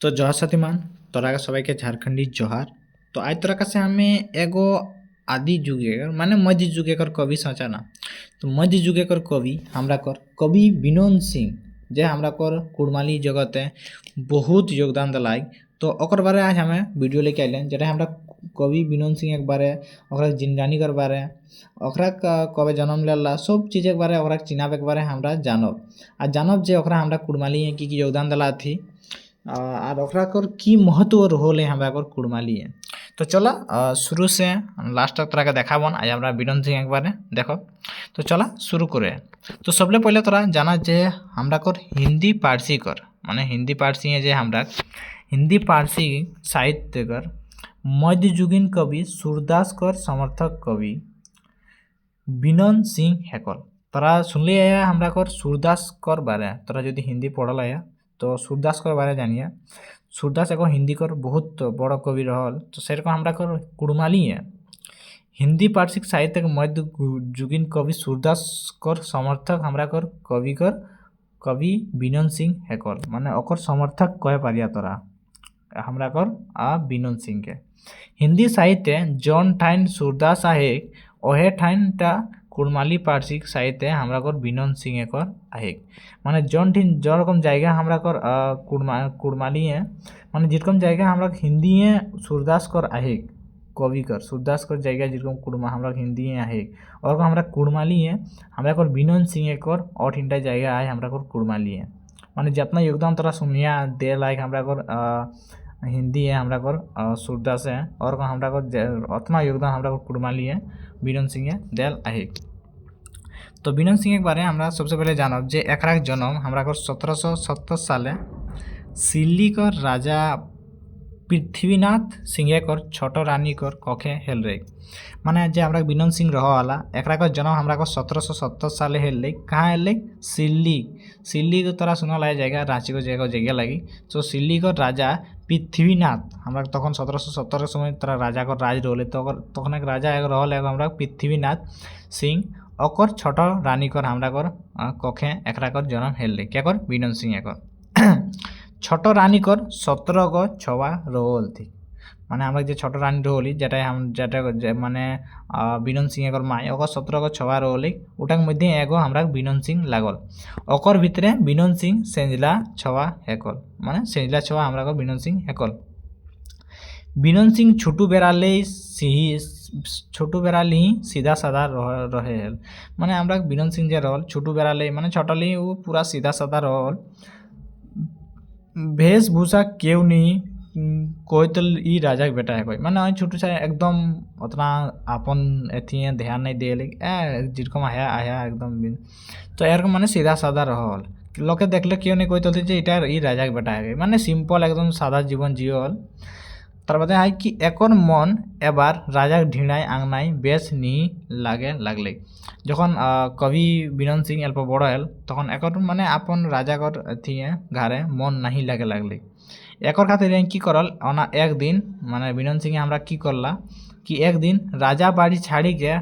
तो जौहर साथीमान तोरा सबाई के झारखंडी जोहार। तो आज तोरा कासे हमें एगो आदि जुगे माने मध्य जुगे कर कवि सोचा ना। तो मध्य जुगे कर कवि हमरा कर कवि विनोद सिंह जे हमरा कर कुड़माली जगते बहुत योगदान दिलाई। तो ओकर बारे आज हमें वीडियो लेके आइले जेटा हमरा कवि विनोद सिंह एक बारे ओकरा जिंदगानी कर बारे ओकरा कबे जन्म लेला सब चीज के बारे ओकरा चिनाबे के बारे हमरा जानब आ जानब जे ओकरा हमरा कुड़माली की योगदान दिला थी और ओकरा कर की महत्व रोल है हमरा कर कुड़माली है। तो चला शुरू से लास्ट तक तोरा के देखाबन आज हमरा विनोद सिंह एक बारे देखो। तो चला शुरू करे। तो सबले पहले तोरा जाना जे हमरा कर हिंदी पारसी कर माने हिंदी पारसी है जे हमरा हिंदी पारसी साहित्य कर मध्ययुगीन कवि सूरदास कर समर्थक कवि विनोद सिंह हेकल। तोरा सुनली है हमरा कर सूरदास कर बारे तोरा यदि हिंदी पढ़ल है तो सूरदास कर बारे जानिए। सूरदास एगो हिंदी कर बहुत बड़ा कवि रहल। तो सेरकम हमरा कर कुड़माली है हिंदी पारसी साहित्य के मध्य युगीन कवि सूरदास कर समर्थक हमरा कर कवि विनोद सिंह हेकल माने ओकर समर्थक कहे पारिया तोरा हमरा कर विनोद सिंह के। हिंदी साहित्य जौन ठाइन सूरदास आहे ओहे ठाइन टा कुड़माली पारसी साहित्य हमरा कर विनोद सिंह कर आहे माने जौन ठिन जो रकम जायगा हमरा कर कुड़माली है माने जिरकम जायगा हमरा हिंदी है सूरदास कर आहे कवि कर सूरदास कर जायगा जिरकम कुड़मा हमरा हिंदी है आहे और हमरा कुड़माली है हमरा कर विनोद सिंह कर और ठिनटा जायगा आहे हमरा कर कुड़माली है माने जितना योगदान तोरा सुनिया दे लायक हमरा कर हिंदी है हमरा कर सूरदास है और हमरा कर उतना योगदान हमरा कर कुड़माली है विनोद सिंह देल आहे। तो विनोद सिंह के बारे हमरा सबसे पहले जानब जे एकरा जन्म हमरा कर 1770 साले सिल्ली कर राजा पृथ्वीनाथ सिंह कर छोट रानी कर कखे हेल रहे माने जे हमरा विनोद सिंह रह वाला एकरा का जन्म हमरा को 1770 साले हेल रहे कहाँ हेल रहे सिल्ली को तोरा सुना लगे जाएगा रांची को जगह लगी। तो सिल्ली को राजा पृथ्वीनाथ हमरा तक 1770 समय तोरा राजा को राज रोले तखन एक राजा एगो रहल एगो हमरा पृथ्वीनाथ सिंह ओकर छोट रानी कर हमरा कर कखे एकरा कर जन्म हेल रहे क्या कर विनोद सिंह कर छोट रानी कर 17 गो छवा रोल थी माने हमरा जे छोट रानी रोली जेटा हम जेटा माने विनोद सिंह कर माय ओकर 17 गो छवा रोली उटाक मध्य एगो हमरा विनोद सिंह लागल ओकर भितरे विनोद सिंह सेंजला छवा हेकल माने सेंजला छवा हमरा कर विनोद सिंह हेकल। विनोद सिंह छोटू बेराले ही सीधा साधा रहे माने हमरा विनोद सिंह जे रहल छोटू बेराले माने छोटली वो पूरा सीधा साधा रहल वेशभूषा केव नहीं कोई तो ई राजा के बेटा है कोई माने छोटू सा एकदम उतना अपन एथी ध्यान नहीं दे जिरकम आया एकदम तो यार माने सीधा साधा रहल लोके देखले क्यों नहीं कोई तो इटा ई राजा के बेटा है माने सिंपल एकदम सादा जीवन जियल। तार बादे है कि एकर मन एबार राजा ढिड़ाई आंगनाई बेस नहीं लागे लगले जखन कवि विनोद सिंह अल्प बड़ हल तखन एकर माने अपन राजा कर अथी घरे मन नहीं लागे लगले एकर खातिर की करल ओना एक दिन माने विनोद सिंह हमरा की करला कि एक दिन राजा बाड़ी छाड़ी के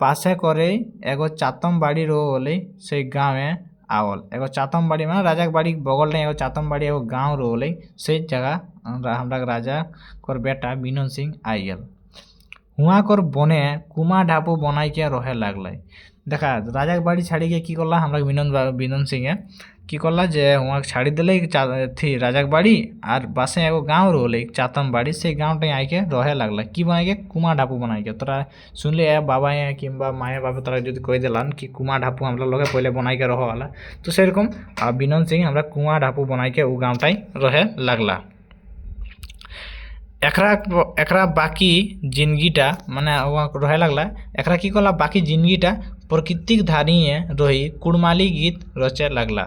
पासे करे एगो चातम बाड़ी रोले से गाँवे आवल एगो चातम बाड़ी माने राजा के बाड़ी बगल नहीं एगो चातम बाड़ी एगो गाँव रोले से जगह हमरा राजा कर बेटा विनोद सिंह आइल हुआ कर बने कुमा ढापू बनाई के रहे लगल देखा राजा के बाड़ी छाड़ी के की करला हमरा विनोद सिंह की करला जे हुआ छाड़ी दिले थी राजा के बाड़ी और बासे एगो गाँव रोले चातम बाड़ी से गाँव टे आई के रहे लगल की बनाई के कुमा ढापू बनाई के तोरा सुनले बाबा कि माए बाबा तोरा जो कह दिलान कि कुमा ढापू हमरा लगे पहले बनाई के रहे वाला तो सेरकम विनोद सिंह हमरा कुमा ढापू बनाई के उ गाँव टाई रहे लगला। एकरा बाकी जिंदगीटा माने रहे लगला एकरा की करला बाकी जिंदगीटा प्राकृतिक धारी रही कुड़माली गीत रचे लगला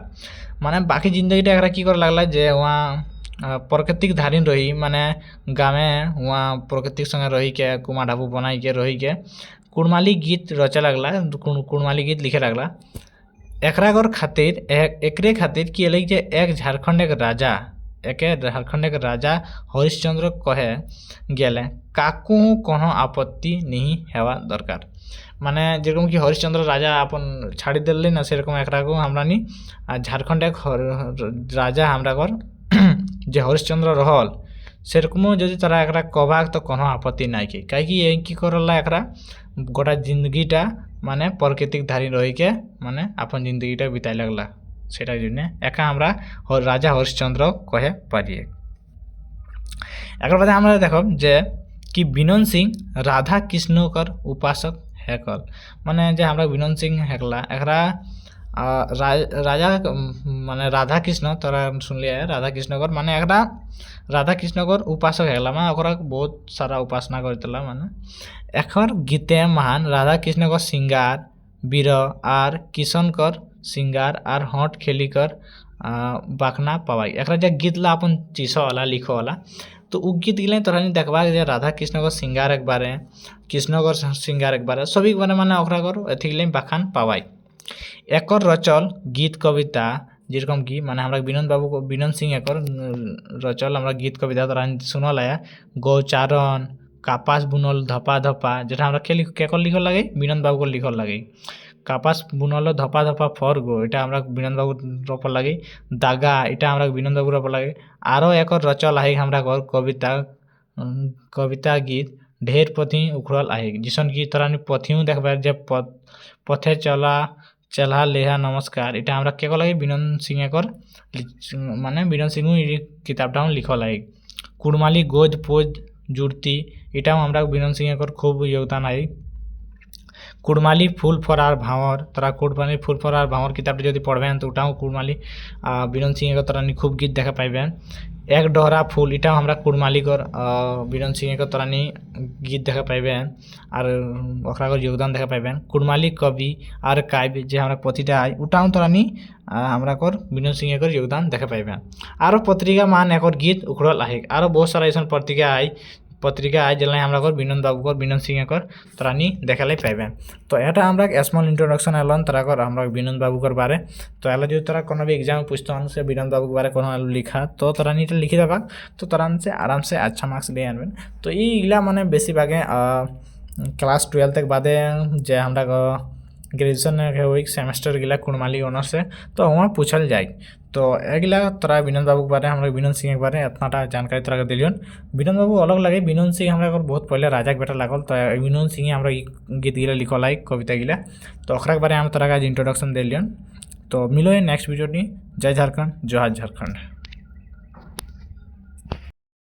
माने बाकी जिंदगीटा एकरा की कर लगला जे वहाँ प्राकृतिक धारी रही माने गाँवे वहाँ प्राकृतिक संगे रही के कुमा ढापू बनाई के रही के कुड़माली गीत रचे लगला कुड़माली गीत लिखे लगला। एकरा खातिर एकरे खातिर की अलग जे एक झारखंड के राजा हरिश्चंद्र कहे गेले काकू कोनो आपत्ति नहीं हेवा दरकार माने जेरकम कि हरिश्चंद्र राजा अपन छाड़ी दिल्ली ना सेरकम एकरा को हमरा नी झारखंड एक राजा हमरा कर যে হরিশ্চন্দ্র রহল সেরকমও যদি তারা একটা কবাক তো কোনো আপত্তি নাই কি কি করলা একটা গোটা জিন্দগিটা মানে প্রাকৃতিক ধারী রহিকে মানে আপন জিন্দগিটা বিতাই লাগলা সেটার জন্য একা আমরা রাজা হরিশ্চন্দ্র কহে পারি। এর বাদে আমরা দেখো যে কি বিনন সিং রাধা কৃষ্ণকর উপাসক হেকল মানে যে আমরা বিনন সিং হেকলা একরা রাজা মানে রাধা কৃষ্ণ তারা শুনলিয়ে রাধা কৃষ্ণকর মানে একটা রাধা কৃষ্ণকর উপাসক হেকলা মানে ওরা বহুত সারা উপাসনা করতেলা মানে এখন গীতে মহান রাধা কৃষ্ণকর সিঙ্গার বীর আর কিশনকর সিঙ্গার আর হট খেলিকর बाखना पावाई एक जे गीतला अपन चिसवाला लिखवाला तो उ गीत गिले तोरा देखबा जे राधा कृष्ण को सिंगार एक बारे कृष्ण को सिंगार एक बारे सभी बारे माने ओकरा कर एथिले बाखान पावाई एकर रचल गीत कविता जेरकम की माने हमरा विनोद सिंह एकर रचल हमरा गीत कविता तोरा सुनल है गौचारण कापास बुनल धपा धपा जेटा हमरा केकर लिखल लगे विनोद बाबू को लिखल लगे কাপাস বুনলো ধপা ধপা ফর গো এটা আমরা বিনন্দবাবুর রপর লাগে দাগা এটা আমরা বিনন্দবাবুর রপর লাগে আরও একর রচল আহে আমরা ঘর কবিতা গীত ঢের পথি উখড়ল আহে যিসন কি তোরা পথিও দেখবার যে পথে চলা লেহা নমস্কার এটা আমরা কে লাগে বিনন সিং একর মানে বিনন সিং কিতাবটাও লিখল আহে কুড়মালি গোজ পোজ জুড়তি এটাও আমরা বিনন সিং একর খুব যোগদান আহে কুড়মালি ফুল ফরার ভাঁওর তারা কুড়মালি ফুল ফরার ভাঁওর কিতাবটি যদি পড়বেন তো ওটাও কুড়মালি বিনন সিং তারা খুব গীত দেখা পাইবেন এক ডহরা ফুল এটাও আমরা কুড়মালিকর বিনন সিং তারা গীত দেখা পাইবেন আর ওখানকার যোগদান দেখা পাইবেন কুড়মালি কবি আর কাব্য যে আমরা পথিটা আই ওটাও তারা আমরা বিনন সিং যোগদান দেখা পাইবেন আরও পত্রিকা মান একর গীত উখড়ল আহে আরও বহু সারা এইসব পত্রিকা আয় যেলাই আমরা বিনন বাবুকর বিনন সিং তারা দেখালে পাইবেন তো এটা আমরা স্মল ইন্ট্রোডাকশন এলাম তারা আমরা বিনন বাবুকর বারে তো এলা যদি তারা কোনো भी एग्जाम पूछते हैं से বিনন বাবুর বারে কোনো লিখা তো তারা এটা লিখে দেবা তো তারা আরামসে আচ্ছা মার্কস দিয়ে আনবেন তো এইগুলা মানে বেশিরভাগে ক্লাস 12 तक বাদে যে আমরা গ্রাজুয়েশন ওই সেমেস্টার গিলা কুড়মালি অনার্সে তো वहाँ पूछल जाए तो एगला तोरा विनोद बाबू के बारे हम विनोद सिंह के बारे इतनाटा जानकारी तोरा दिलियन विनोद बाबू अलग लगे विनोद सिंह हमरा बहुत पहले राजा के बेटा लागल तो विनोद सिंह हमरा गीत गिला लिखल है कविता गिला तो ओकरा के बारे हम तोरा इंट्रोडक्शन दिलियन तो मिलो नेक्स्ट वीडियो जय झारखंड जोहार झारखंड।